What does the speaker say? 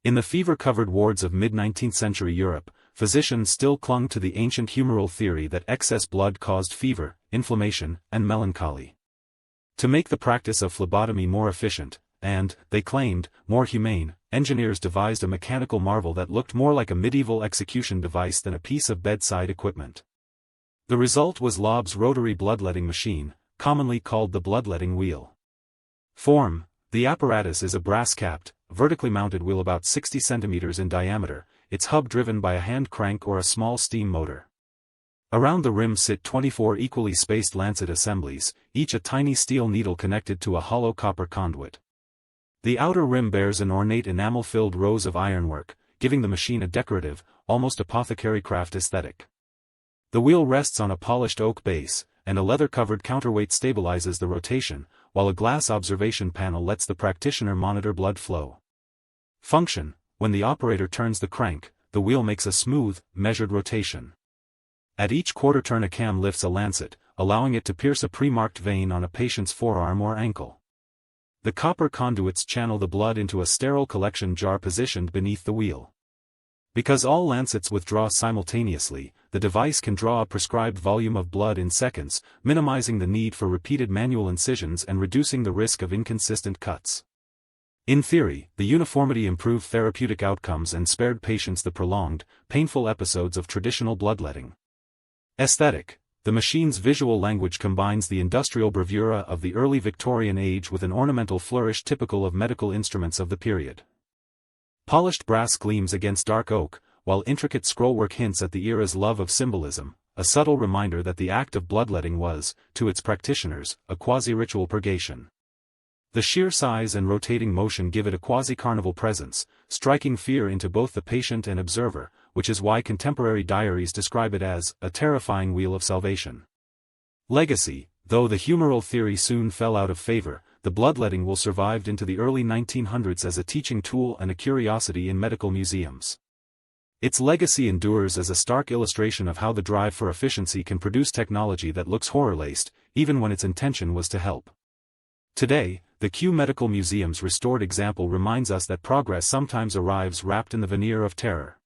In the fever-covered wards of mid-19th century Europe, physicians still clung to the ancient humoral theory that excess blood caused fever, inflammation, and melancholy. To make the practice of phlebotomy more efficient, and, they claimed, more humane, engineers devised a mechanical marvel that looked more like a medieval execution device than a piece of bedside equipment. The result was Lobb's rotary bloodletting machine, commonly called the bloodletting wheel. Form: the apparatus is a brass-capped, vertically mounted wheel about 60 centimeters in diameter, its hub driven by a hand crank or a small steam motor. Around the rim sit 24 equally spaced lancet assemblies, each a tiny steel needle connected to a hollow copper conduit. The outer rim bears an ornate enamel-filled rows of ironwork, giving the machine a decorative, almost apothecary craft aesthetic. The wheel rests on a polished oak base, and a leather-covered counterweight stabilizes the rotation, while a glass observation panel lets the practitioner monitor blood flow. Function: when the operator turns the crank, the wheel makes a smooth, measured rotation. At each quarter turn a cam lifts a lancet, allowing it to pierce a pre-marked vein on a patient's forearm or ankle. The copper conduits channel the blood into a sterile collection jar positioned beneath the wheel. Because all lancets withdraw simultaneously, the device can draw a prescribed volume of blood in seconds, minimizing the need for repeated manual incisions and reducing the risk of inconsistent cuts. In theory, the uniformity improved therapeutic outcomes and spared patients the prolonged, painful episodes of traditional bloodletting. Aesthetic: the machine's visual language combines the industrial bravura of the early Victorian age with an ornamental flourish typical of medical instruments of the period. Polished brass gleams against dark oak, while intricate scrollwork hints at the era's love of symbolism, a subtle reminder that the act of bloodletting was, to its practitioners, a quasi-ritual purgation. The sheer size and rotating motion give it a quasi-carnival presence, striking fear into both the patient and observer, which is why contemporary diaries describe it as a terrifying wheel of salvation. Legacy: though the humoral theory soon fell out of favor, the bloodletting will survive into the early 1900s as a teaching tool and a curiosity in medical museums. Its legacy endures as a stark illustration of how the drive for efficiency can produce technology that looks horror-laced, even when its intention was to help. Today, the Kew Medical Museum's restored example reminds us that progress sometimes arrives wrapped in the veneer of terror.